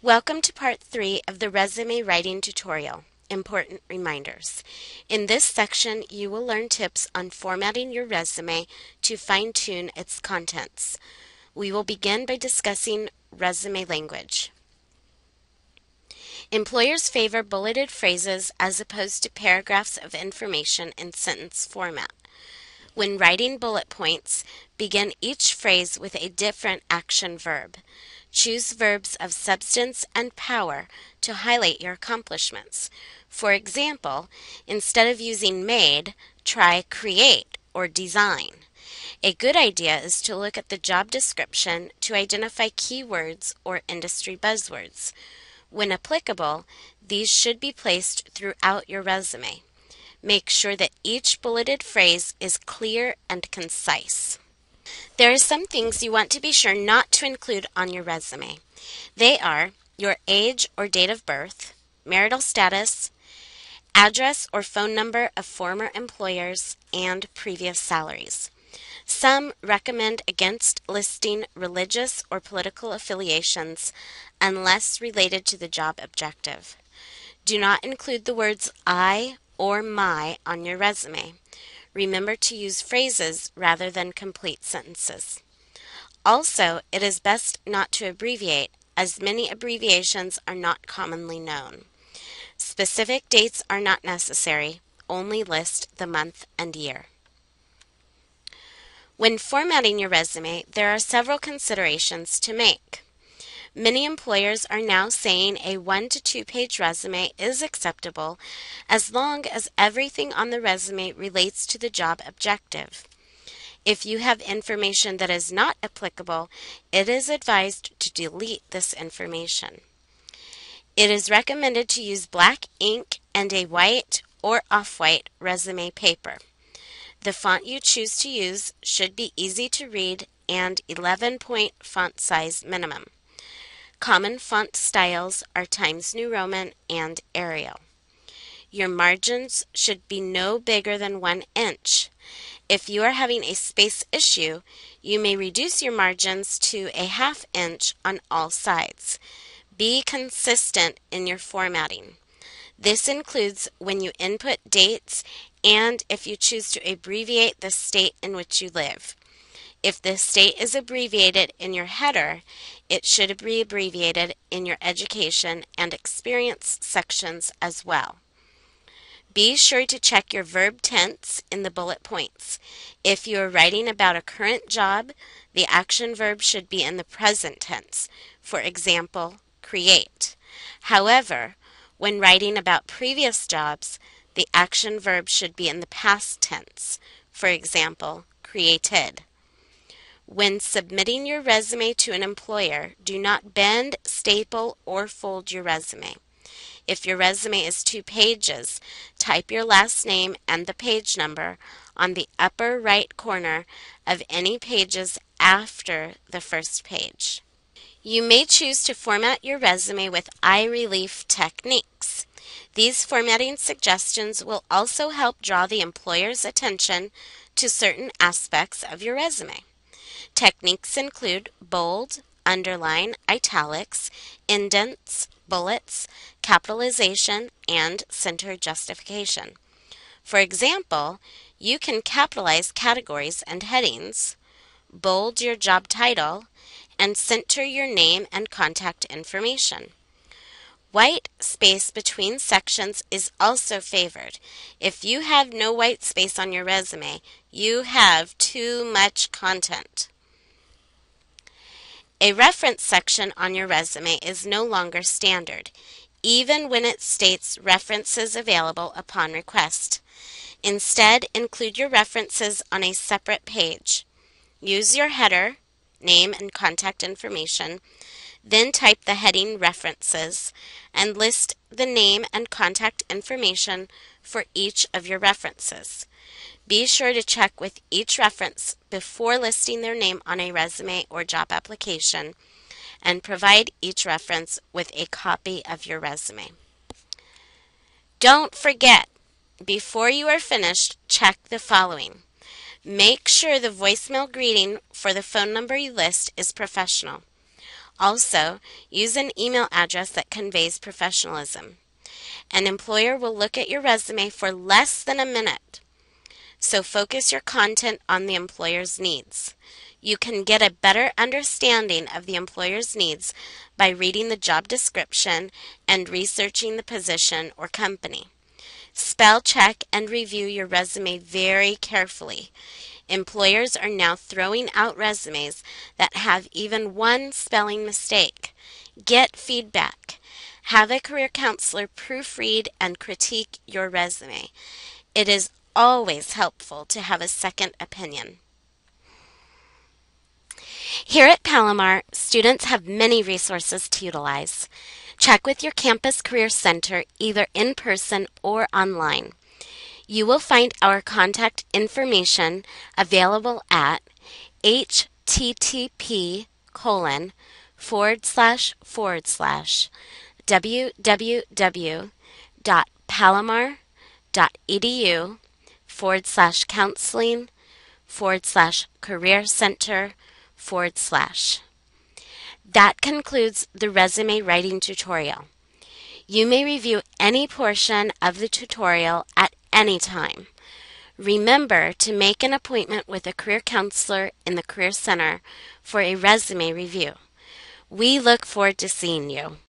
Welcome to part 3 of the resume writing tutorial, Important Reminders. In this section, you will learn tips on formatting your resume to fine-tune its contents. We will begin by discussing resume language. Employers favor bulleted phrases as opposed to paragraphs of information in sentence format. When writing bullet points, begin each phrase with a different action verb. Choose verbs of substance and power to highlight your accomplishments. For example, instead of using made, try create or design. A good idea is to look at the job description to identify keywords or industry buzzwords. When applicable, these should be placed throughout your resume. Make sure that each bulleted phrase is clear and concise. There are some things you want to be sure not to include on your resume. They are your age or date of birth, marital status, address or phone number of former employers, and previous salaries. Some recommend against listing religious or political affiliations unless related to the job objective. Do not include the words I or my on your resume. Remember to use phrases rather than complete sentences. Also, it is best not to abbreviate, as many abbreviations are not commonly known. Specific dates are not necessary, only list the month and year. When formatting your resume, there are several considerations to make. Many employers are now saying a 1 to 2 page resume is acceptable as long as everything on the resume relates to the job objective. If you have information that is not applicable, it is advised to delete this information. It is recommended to use black ink and a white or off-white resume paper. The font you choose to use should be easy to read and 11-point font size minimum. Common font styles are Times New Roman and Arial. Your margins should be no bigger than 1 inch. If you are having a space issue, you may reduce your margins to a 1/2 inch on all sides. Be consistent in your formatting. This includes when you input dates and if you choose to abbreviate the state in which you live. If the state is abbreviated in your header, it should be abbreviated in your education and experience sections as well. Be sure to check your verb tense in the bullet points. If you are writing about a current job, the action verb should be in the present tense. For example, create. However, when writing about previous jobs, the action verb should be in the past tense. For example, created. When submitting your resume to an employer, do not bend, staple, or fold your resume. If your resume is 2 pages, type your last name and the page number on the upper right corner of any pages after the first page. You may choose to format your resume with eye relief techniques. These formatting suggestions will also help draw the employer's attention to certain aspects of your resume. Techniques include bold, underline, italics, indents, bullets, capitalization, and center justification. For example, you can capitalize categories and headings, bold your job title, and center your name and contact information. White space between sections is also favored. If you have no white space on your resume, you have too much content. A reference section on your resume is no longer standard, even when it states references available upon request. Instead, include your references on a separate page. Use your header, name and contact information, then type the heading References, and list the name and contact information for each of your references. Be sure to check with each reference before listing their name on a resume or job application, and provide each reference with a copy of your resume. Don't forget, before you are finished, check the following. Make sure the voicemail greeting for the phone number you list is professional. Also, use an email address that conveys professionalism. An employer will look at your resume for less than a minute, so focus your content on the employer's needs. You can get a better understanding of the employer's needs by reading the job description and researching the position or company. Spell check and review your resume very carefully. Employers are now throwing out resumes that have even one spelling mistake. Get feedback. Have a career counselor proofread and critique your resume. It is always helpful to have a second opinion. Here at Palomar, students have many resources to utilize. Check with your campus career center either in person or online. You will find our contact information available at http://www.palomar.edu/counseling/career center/. That concludes the resume writing tutorial. You may review any portion of the tutorial at any time. Remember to make an appointment with a career counselor in the Career Center for a resume review. We look forward to seeing you.